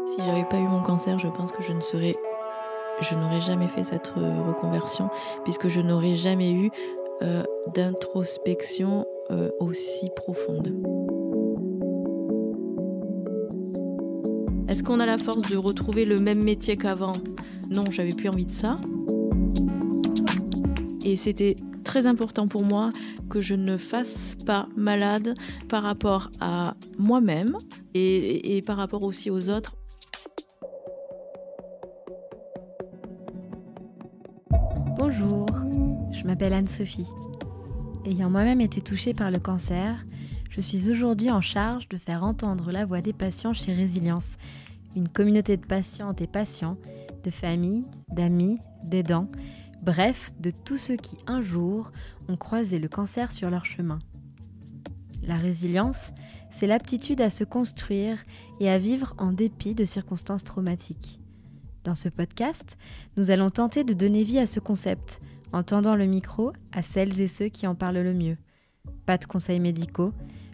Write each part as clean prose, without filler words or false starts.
Si j'avais pas eu mon cancer, je pense que je n'aurais jamais fait cette reconversion, puisque je n'aurais jamais eu d'introspection aussi profonde. Est-ce qu'on a la force de retrouver le même métier qu'avant ? Non, j'avais plus envie de ça. Et c'était très important pour moi que je ne fasse pas malade par rapport à moi-même et par rapport aussi aux autres. Bonjour, je m'appelle Anne-Sophie. Ayant moi-même été touchée par le cancer, je suis aujourd'hui en charge de faire entendre la voix des patients chez Résilience, une communauté de patientes et patients, de familles, d'amis, d'aidants, bref, de tous ceux qui, un jour, ont croisé le cancer sur leur chemin. La résilience, c'est l'aptitude à se construire et à vivre en dépit de circonstances traumatiques. Dans ce podcast, nous allons tenter de donner vie à ce concept, en tendant le micro à celles et ceux qui en parlent le mieux. Pas de conseils médicaux,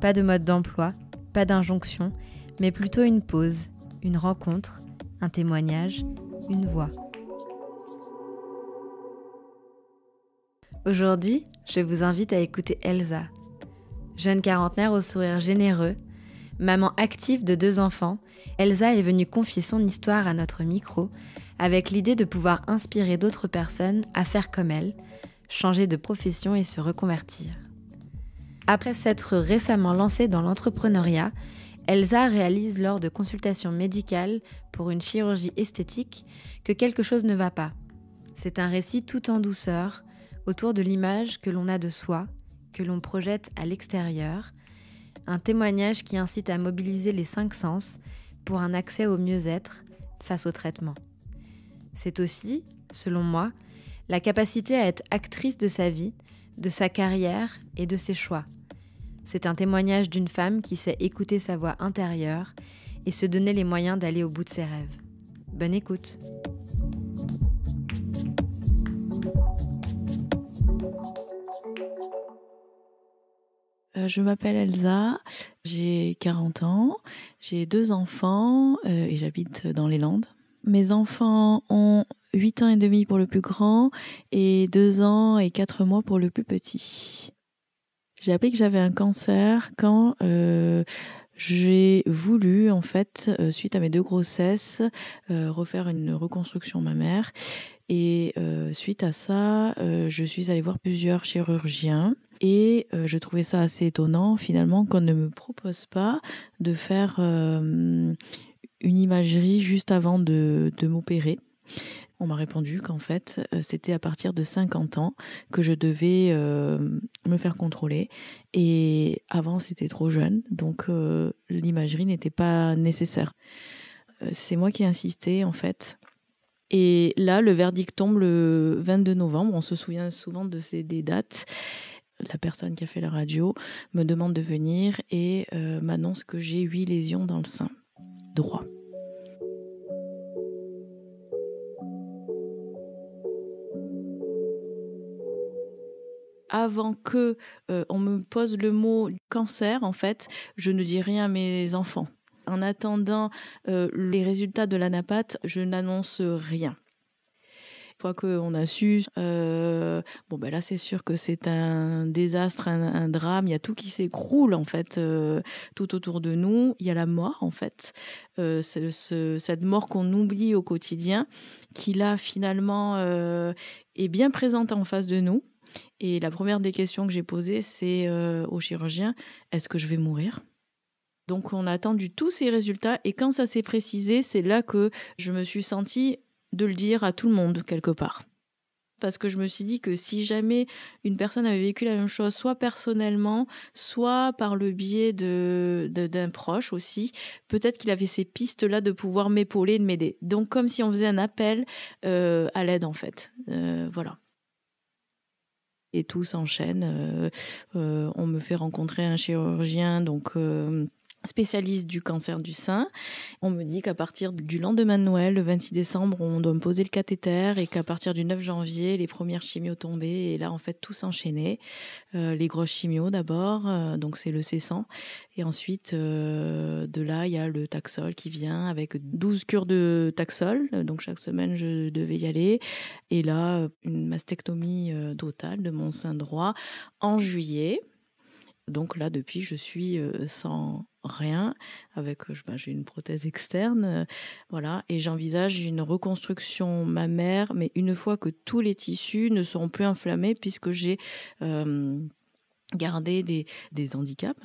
pas de mode d'emploi, pas d'injonction, mais plutôt une pause, une rencontre, un témoignage, une voix. Aujourd'hui, je vous invite à écouter Elsa. Jeune quarantenaire au sourire généreux, maman active de 2 enfants, Elsa est venue confier son histoire à notre micro avec l'idée de pouvoir inspirer d'autres personnes à faire comme elle, changer de profession et se reconvertir. Après s'être récemment lancée dans l'entrepreneuriat, Elsa réalise lors de consultations médicales pour une chirurgie esthétique que quelque chose ne va pas. C'est un récit tout en douceur autour de l'image que l'on a de soi, que l'on projette à l'extérieur, un témoignage qui incite à mobiliser les 5 sens pour un accès au mieux-être face au traitement. C'est aussi, selon moi, la capacité à être actrice de sa vie, de sa carrière et de ses choix. C'est un témoignage d'une femme qui sait écouter sa voix intérieure et se donner les moyens d'aller au bout de ses rêves. Bonne écoute! Je m'appelle Elsa, j'ai 40 ans, j'ai 2 enfants et j'habite dans les Landes. Mes enfants ont 8 ans et demi pour le plus grand et 2 ans et 4 mois pour le plus petit. J'ai appris que j'avais un cancer quand j'ai voulu, en fait, suite à mes 2 grossesses, refaire une reconstruction mammaire. Et suite à ça, je suis allée voir plusieurs chirurgiens et je trouvais ça assez étonnant finalement qu'on ne me propose pas de faire une imagerie juste avant de m'opérer. On m'a répondu qu'en fait, c'était à partir de 50 ans que je devais me faire contrôler. Et avant, c'était trop jeune, donc l'imagerie n'était pas nécessaire. C'est moi qui ai insisté, en fait. Et là, le verdict tombe le 22 novembre. On se souvient souvent des dates. La personne qui a fait la radio me demande de venir et m'annonce que j'ai 8 lésions dans le sein droit. Avant que on me pose le mot cancer, en fait, je ne dis rien à mes enfants. En attendant les résultats de l'anapathe, je n'annonce rien. Une fois qu'on a su, là c'est sûr que c'est un désastre, un drame, il y a tout qui s'écroule en fait tout autour de nous. Il y a la mort en fait, cette mort qu'on oublie au quotidien, qui là finalement est bien présente en face de nous. Et la première des questions que j'ai posées, c'est au chirurgien, est-ce que je vais mourir ? Donc on a attendu tous ces résultats et quand ça s'est précisé, c'est là que je me suis sentie de le dire à tout le monde quelque part. Parce que je me suis dit que si jamais une personne avait vécu la même chose, soit personnellement, soit par le biais d'un proche aussi, peut-être qu'il avait ces pistes-là de pouvoir m'épauler, de m'aider. Donc comme si on faisait un appel à l'aide en fait. Voilà. Et tout s'enchaîne. On me fait rencontrer un chirurgien, donc spécialiste du cancer du sein. On me dit qu'à partir du lendemain de Noël, le 26 décembre, on doit me poser le cathéter et qu'à partir du 9 janvier, les premières chimios tombaient. Et là, en fait, tout s'enchaînait. Les grosses chimios d'abord, donc c'est le C100. Et ensuite, de là, il y a le Taxol qui vient avec 12 cures de Taxol. Donc chaque semaine, je devais y aller. Et là, une mastectomie totale de mon sein droit en juillet. Donc là, depuis, je suis sans rien, avec j'ai une prothèse externe, voilà, et j'envisage une reconstruction mammaire, mais une fois que tous les tissus ne seront plus inflammés, puisque j'ai garder des handicaps.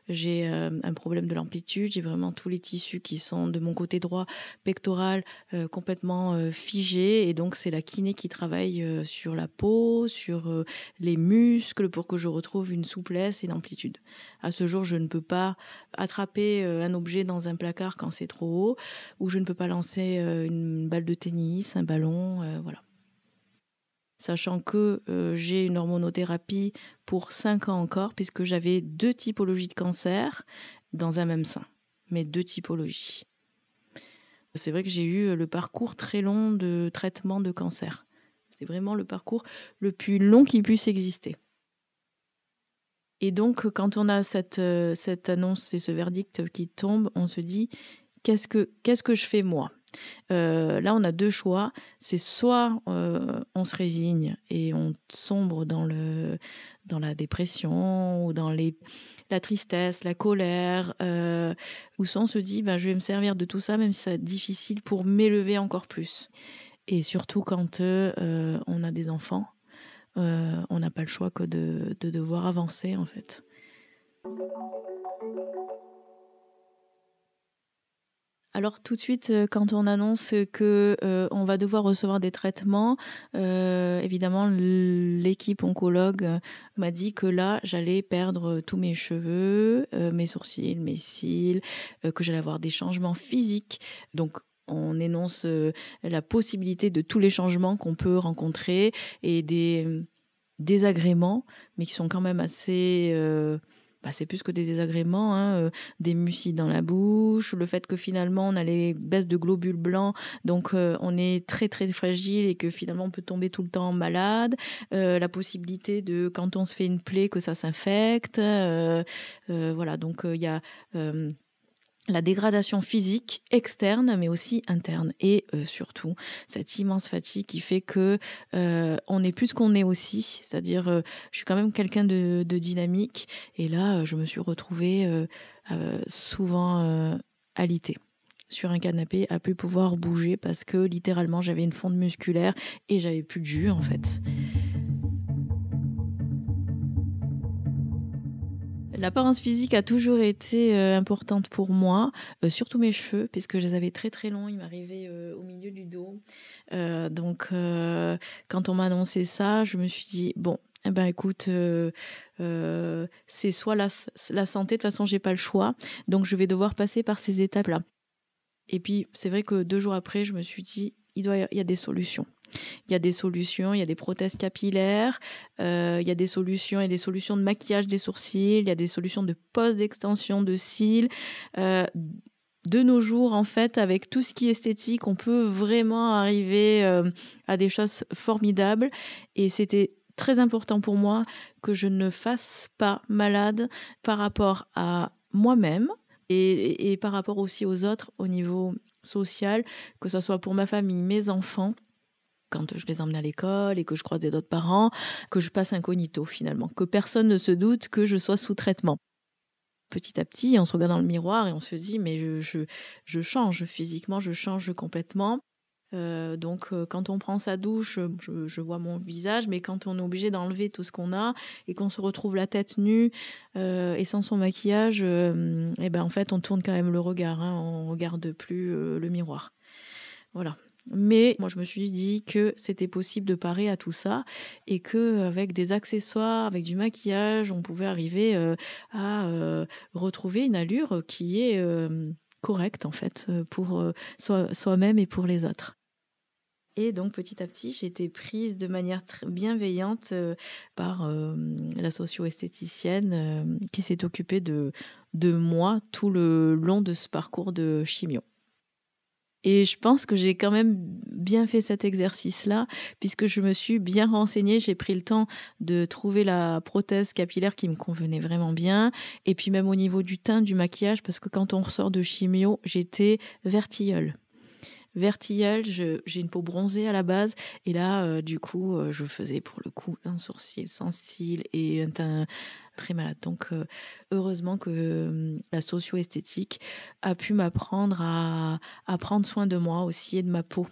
J'ai un problème de l'amplitude, j'ai vraiment tous les tissus qui sont de mon côté droit pectoral complètement figés, et donc c'est la kiné qui travaille sur la peau, sur les muscles pour que je retrouve une souplesse et l'amplitude. À ce jour, je ne peux pas attraper un objet dans un placard quand c'est trop haut, ou je ne peux pas lancer une balle de tennis, un ballon, voilà. Sachant que j'ai une hormonothérapie pour 5 ans encore, puisque j'avais 2 typologies de cancer dans un même sein, mais 2 typologies. C'est vrai que j'ai eu le parcours très long de traitement de cancer. C'est vraiment le parcours le plus long qui puisse exister. Et donc, quand on a cette annonce et ce verdict qui tombe, on se dit, qu'est-ce que je fais moi ? Là, on a 2 choix. C'est soit on se résigne et on sombre dans la dépression ou dans la tristesse, la colère, ou soit on se dit je vais me servir de tout ça, même si c'est difficile, pour m'élever encore plus. Et surtout quand on a des enfants, on n'a pas le choix que de devoir avancer, en fait. Alors tout de suite, quand on annonce que on va devoir recevoir des traitements, évidemment l'équipe oncologue m'a dit que là j'allais perdre tous mes cheveux, mes sourcils, mes cils, que j'allais avoir des changements physiques. Donc on énonce la possibilité de tous les changements qu'on peut rencontrer et des désagréments, mais qui sont quand même assez... c'est plus que des désagréments, des mucis dans la bouche, le fait que finalement on a les baisses de globules blancs, donc on est très très fragile et que finalement on peut tomber tout le temps malade, la possibilité de, quand on se fait une plaie, que ça s'infecte, voilà, donc il y a la dégradation physique externe, mais aussi interne, et surtout cette immense fatigue qui fait que on n'est plus ce qu'on est aussi, c'est-à-dire je suis quand même quelqu'un de dynamique, et là je me suis retrouvée souvent alitée sur un canapé, à plus pouvoir bouger parce que littéralement j'avais une fonte musculaire et j'avais plus de jus, en fait. L'apparence physique a toujours été importante pour moi, surtout mes cheveux, puisque je les avais très très longs, ils m'arrivaient au milieu du dos. Donc quand on m'a annoncé ça, je me suis dit, bon, écoute, c'est soit la santé, de toute façon j'ai pas le choix, donc je vais devoir passer par ces étapes-là. Et puis c'est vrai que 2 jours après, je me suis dit, il y a des solutions. Il y a des solutions, il y a des prothèses capillaires, il y a des solutions de maquillage des sourcils, il y a des solutions de pose d'extension de cils. De nos jours, en fait, avec tout ce qui est esthétique, on peut vraiment arriver à des choses formidables. Et c'était très important pour moi que je ne fasse pas malade par rapport à moi-même et par rapport aussi aux autres au niveau social, que ce soit pour ma famille, mes enfants, quand je les emmène à l'école et que je croise d'autres parents, que je passe incognito finalement, que personne ne se doute que je sois sous traitement. Petit à petit, on se regarde dans le miroir et on se dit, mais je change physiquement, je change complètement. Donc quand on prend sa douche, je vois mon visage, mais quand on est obligé d'enlever tout ce qu'on a et qu'on se retrouve la tête nue et sans son maquillage, en fait on tourne quand même le regard, on regarde plus le miroir. Voilà. Mais moi, je me suis dit que c'était possible de parer à tout ça et qu'avec des accessoires, avec du maquillage, on pouvait arriver à retrouver une allure qui est correcte, en fait, pour soi-même et pour les autres. Et donc, petit à petit, j'ai été prise de manière bienveillante par la socio-esthéticienne qui s'est occupée de moi tout le long de ce parcours de chimio. Et je pense que j'ai quand même bien fait cet exercice-là, puisque je me suis bien renseignée. J'ai pris le temps de trouver la prothèse capillaire qui me convenait vraiment bien. Et puis même au niveau du teint, du maquillage, parce que quand on ressort de chimio, j'étais vertilleule. J'ai une peau bronzée à la base. Et là, du coup, je faisais pour le coup un sourcil sans cils et un teint très malade. Donc, heureusement que la socio-esthétique a pu m'apprendre à prendre soin de moi aussi et de ma peau.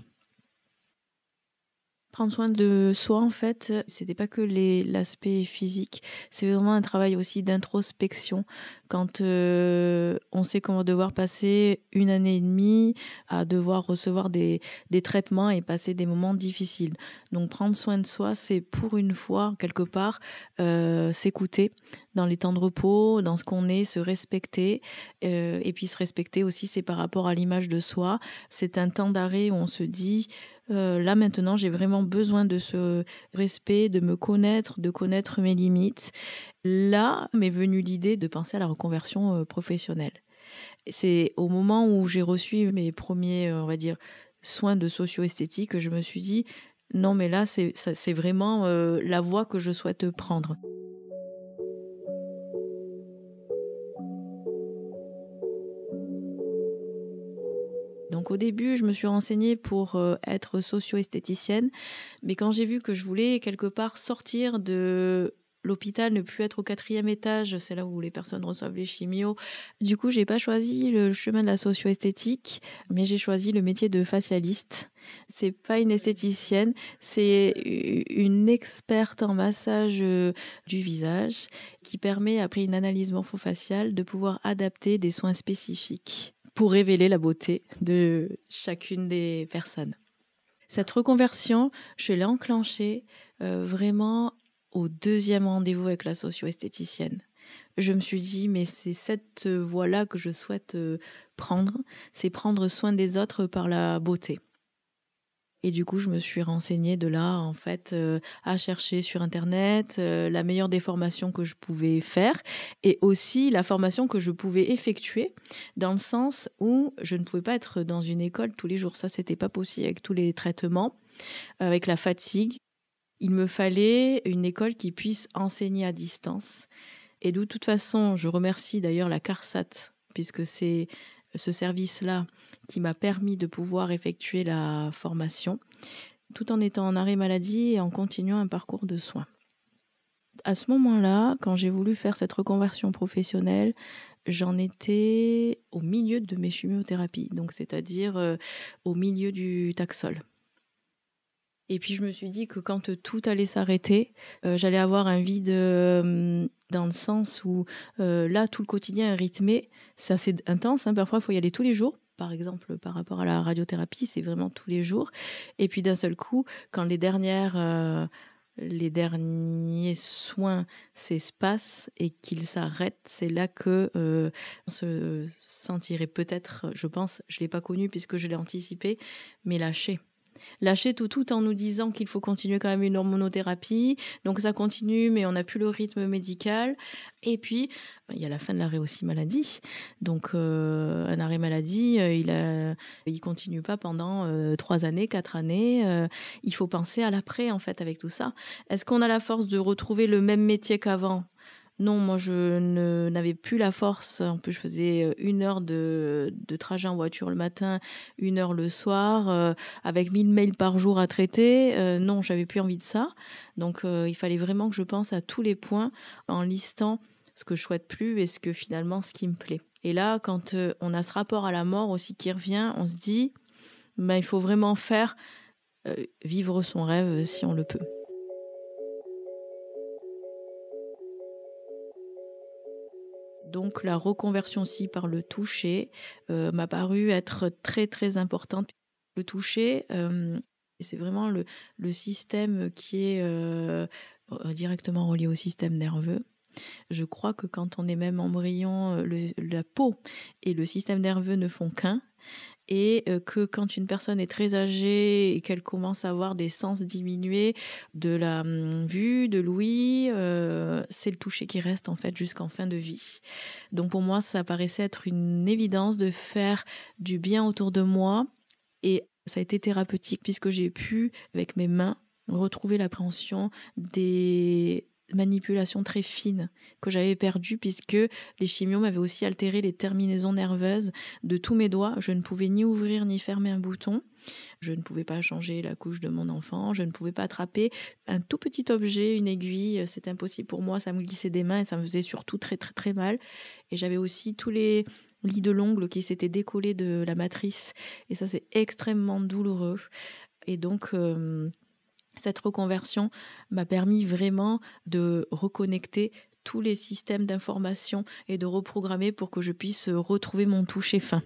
Prendre soin de soi, en fait, c'était pas que l'aspect physique, c'est vraiment un travail aussi d'introspection. Quand on sait qu'on va devoir passer 1 année et demie à devoir recevoir des traitements et passer des moments difficiles. Donc prendre soin de soi, c'est pour une fois, quelque part, s'écouter dans les temps de repos, dans ce qu'on est, se respecter. Et puis se respecter aussi, c'est par rapport à l'image de soi. C'est un temps d'arrêt où on se dit... là maintenant, j'ai vraiment besoin de ce respect, de me connaître, de connaître mes limites. Là m'est venue l'idée de penser à la reconversion professionnelle. C'est au moment où j'ai reçu mes premiers, on va dire, soins de socio-esthétique que je me suis dit non, mais là, c'est vraiment la voie que je souhaite prendre. Donc au début, je me suis renseignée pour être socio-esthéticienne, mais quand j'ai vu que je voulais quelque part sortir de l'hôpital, ne plus être au 4e étage, c'est là où les personnes reçoivent les chimios, du coup, j'ai pas choisi le chemin de la socio-esthétique, mais j'ai choisi le métier de facialiste. C'est pas une esthéticienne, c'est une experte en massage du visage qui permet, après une analyse morpho-faciale, de pouvoir adapter des soins spécifiques pour révéler la beauté de chacune des personnes. Cette reconversion, je l'ai enclenchée vraiment au 2e rendez-vous avec la socio-esthéticienne. Je me suis dit, mais c'est cette voie-là que je souhaite prendre, c'est prendre soin des autres par la beauté. Et du coup, je me suis renseignée de là, en fait, à chercher sur Internet la meilleure des formations que je pouvais faire et aussi la formation que je pouvais effectuer dans le sens où je ne pouvais pas être dans une école tous les jours. Ça, c'était pas possible avec tous les traitements, avec la fatigue. Il me fallait une école qui puisse enseigner à distance. Et de toute façon, je remercie d'ailleurs la CARSAT, puisque c'est ce service-là qui m'a permis de pouvoir effectuer la formation, tout en étant en arrêt maladie et en continuant un parcours de soins. À ce moment-là, quand j'ai voulu faire cette reconversion professionnelle, j'en étais au milieu de mes chimiothérapies, donc c'est-à-dire au milieu du Taxol. Et puis je me suis dit que quand tout allait s'arrêter, j'allais avoir un vide dans le sens où là, tout le quotidien est rythmé. C'est assez intense, hein. Parfois, il faut y aller tous les jours. Par exemple, par rapport à la radiothérapie, c'est vraiment tous les jours. Et puis d'un seul coup, quand les derniers soins s'espacent et qu'ils s'arrêtent, c'est là que on se sentirait peut-être, je pense, je ne l'ai pas connu puisque je l'ai anticipé, mais lâcher tout en nous disant qu'il faut continuer quand même une hormonothérapie. Donc ça continue, mais on n'a plus le rythme médical. Et puis, il y a la fin de l'arrêt aussi maladie. Donc un arrêt maladie, il continue pas pendant 3 années, 4 années. Il faut penser à l'après, en fait, avec tout ça. Est-ce qu'on a la force de retrouver le même métier qu'avant ? Non, moi, n'avais plus la force. En plus, je faisais 1 heure de trajet en voiture le matin, 1 heure le soir, avec 1000 mails par jour à traiter. Non, j'avais plus envie de ça. Donc, il fallait vraiment que je pense à tous les points en listant ce que je souhaite plus et ce qui me plaît. Et là, quand on a ce rapport à la mort aussi qui revient, on se dit, il faut vraiment faire vivre son rêve si on le peut. Donc la reconversion aussi par le toucher m'a paru être très très importante. Le toucher, c'est vraiment le système qui est directement relié au système nerveux. Je crois que quand on est même embryon, la peau et le système nerveux ne font qu'un. Et que quand une personne est très âgée et qu'elle commence à avoir des sens diminués de la vue, de l'ouïe, c'est le toucher qui reste en fait jusqu'en fin de vie. Donc pour moi, ça paraissait être une évidence de faire du bien autour de moi et ça a été thérapeutique puisque j'ai pu, avec mes mains, retrouver l'appréhension des manipulations très fines que j'avais perdues puisque les chimios m'avaient aussi altéré les terminaisons nerveuses de tous mes doigts. Je ne pouvais ni ouvrir ni fermer un bouton. Je ne pouvais pas changer la couche de mon enfant. Je ne pouvais pas attraper un tout petit objet, une aiguille. C'est impossible pour moi. Ça me glissait des mains et ça me faisait surtout très, très, très mal. Et j'avais aussi tous les lits de l'ongle qui s'étaient décollés de la matrice. Et ça, c'est extrêmement douloureux. Et donc, cette reconversion m'a permis vraiment de reconnecter tous les systèmes d'information et de reprogrammer pour que je puisse retrouver mon toucher fin.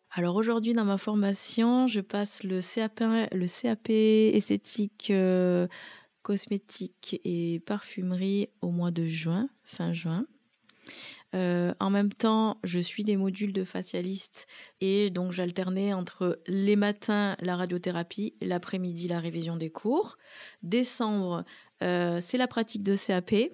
Alors aujourd'hui, dans ma formation, je passe le CAP esthétique, cosmétique et parfumerie au mois de juin, fin juin. En même temps, je suis des modules de facialiste et donc j'alternais entre les matins la radiothérapie, l'après-midi la révision des cours. Décembre, c'est la pratique de CAP.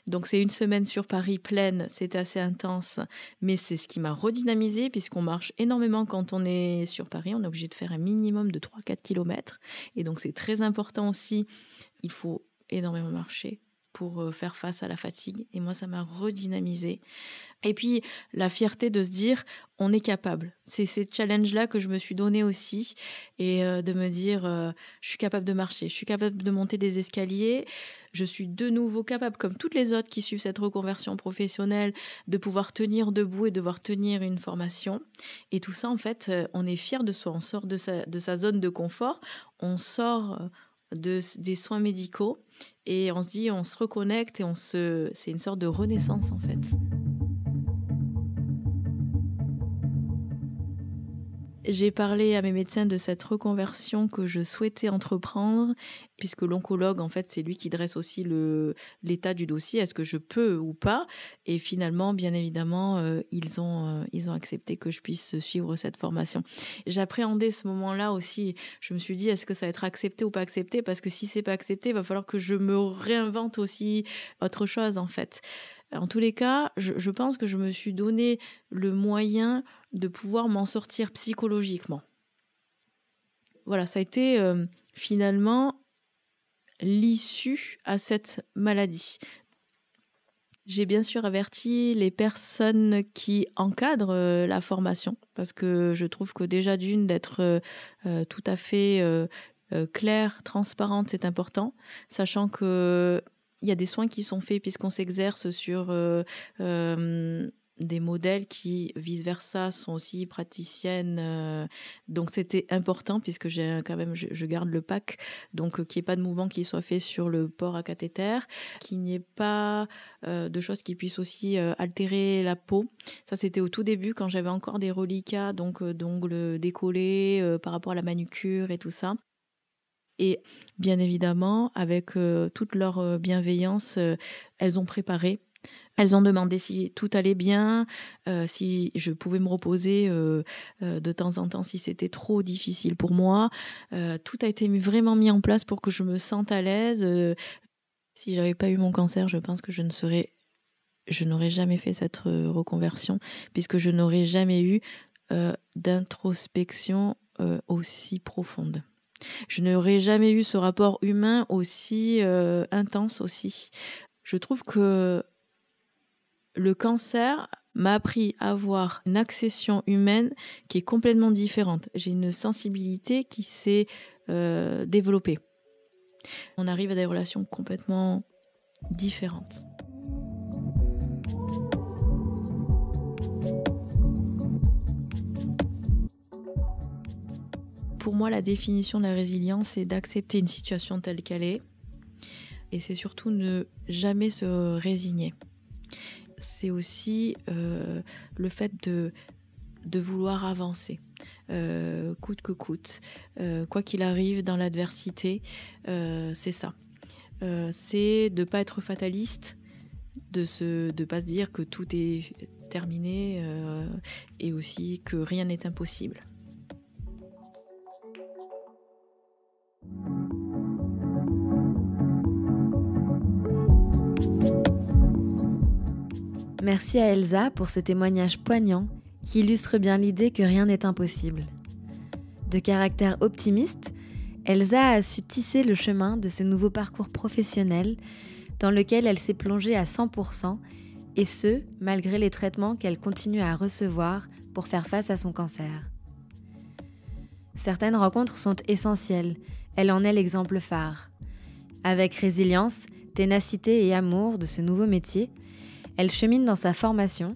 Donc c'est une semaine sur Paris pleine, c'est assez intense, mais c'est ce qui m'a redynamisée puisqu'on marche énormément quand on est sur Paris, on est obligé de faire un minimum de 3-4 km et donc c'est très important aussi, il faut énormément marcher pour faire face à la fatigue et moi ça m'a redynamisée. Et puis la fierté de se dire on est capable. C'est ces challenges-là que je me suis donné aussi et de me dire je suis capable de marcher, je suis capable de monter des escaliers, je suis de nouveau capable, comme toutes les autres qui suivent cette reconversion professionnelle, de pouvoir tenir debout et de devoir tenir une formation. Et tout ça, en fait, on est fier de soi, on sort de sa zone de confort, on sort des soins médicaux et on se dit, on se reconnecte et c'est une sorte de renaissance en fait. J'ai parlé à mes médecins de cette reconversion que je souhaitais entreprendre, puisque l'oncologue, en fait, c'est lui qui dresse aussi l'état du dossier, est-ce que je peux ou pas. Et finalement, bien évidemment, ils ont accepté que je puisse suivre cette formation. J'appréhendais ce moment-là aussi. Je me suis dit, est-ce que ça va être accepté ou pas accepté? Parce que si c'est pas accepté, il va falloir que je me réinvente aussi autre chose, en fait. En tous les cas, je pense que je me suis donné le moyen de pouvoir m'en sortir psychologiquement. Voilà, ça a été finalement l'issue à cette maladie. J'ai bien sûr averti les personnes qui encadrent la formation, parce que je trouve que déjà d'une, d'être tout à fait claire, transparente, c'est important, sachant que il y a des soins qui sont faits puisqu'on s'exerce sur des modèles qui, vice-versa, sont aussi praticiennes. Donc, c'était important puisque je garde le PAC, donc qu'il n'y ait pas de mouvement qui soit fait sur le port à cathéter, qu'il n'y ait pas de choses qui puissent aussi altérer la peau. Ça, c'était au tout début quand j'avais encore des reliquats, donc d'ongles décollés par rapport à la manucure et tout ça. Et bien évidemment, avec toute leur bienveillance, elles ont préparé. Elles ont demandé si tout allait bien, si je pouvais me reposer de temps en temps si c'était trop difficile pour moi. Tout a été vraiment mis en place pour que je me sente à l'aise. Si j'avais pas eu mon cancer, je pense que je n'aurais jamais fait cette reconversion, puisque je n'aurais jamais eu d'introspection aussi profonde. Je n'aurais jamais eu ce rapport humain aussi intense aussi. Je trouve que le cancer m'a appris à avoir une accession humaine qui est complètement différente. J'ai une sensibilité qui s'est développée. On arrive à des relations complètement différentes. Pour moi, la définition de la résilience, c'est d'accepter une situation telle qu'elle est. Et c'est surtout ne jamais se résigner. C'est aussi le fait de vouloir avancer, coûte que coûte. Quoi qu'il arrive dans l'adversité, c'est ça. c'est de ne pas être fataliste, de ne pas se dire que tout est terminé et aussi que rien n'est impossible. Merci à Elsa pour ce témoignage poignant qui illustre bien l'idée que rien n'est impossible. De caractère optimiste, Elsa a su tisser le chemin de ce nouveau parcours professionnel dans lequel elle s'est plongée à 100%, et ce, malgré les traitements qu'elle continue à recevoir pour faire face à son cancer. Certaines rencontres sont essentielles, elle en est l'exemple phare. Avec résilience, ténacité et amour de ce nouveau métier, elle chemine dans sa formation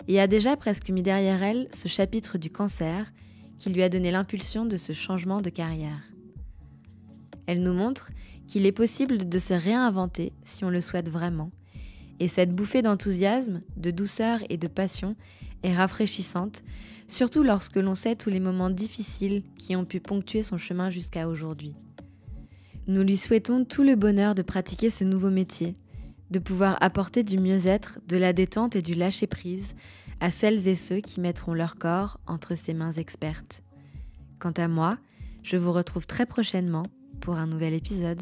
et a déjà presque mis derrière elle ce chapitre du cancer qui lui a donné l'impulsion de ce changement de carrière. Elle nous montre qu'il est possible de se réinventer si on le souhaite vraiment, et cette bouffée d'enthousiasme, de douceur et de passion est rafraîchissante, surtout lorsque l'on sait tous les moments difficiles qui ont pu ponctuer son chemin jusqu'à aujourd'hui. Nous lui souhaitons tout le bonheur de pratiquer ce nouveau métier, de pouvoir apporter du mieux-être, de la détente et du lâcher-prise à celles et ceux qui mettront leur corps entre ses mains expertes. Quant à moi, je vous retrouve très prochainement pour un nouvel épisode.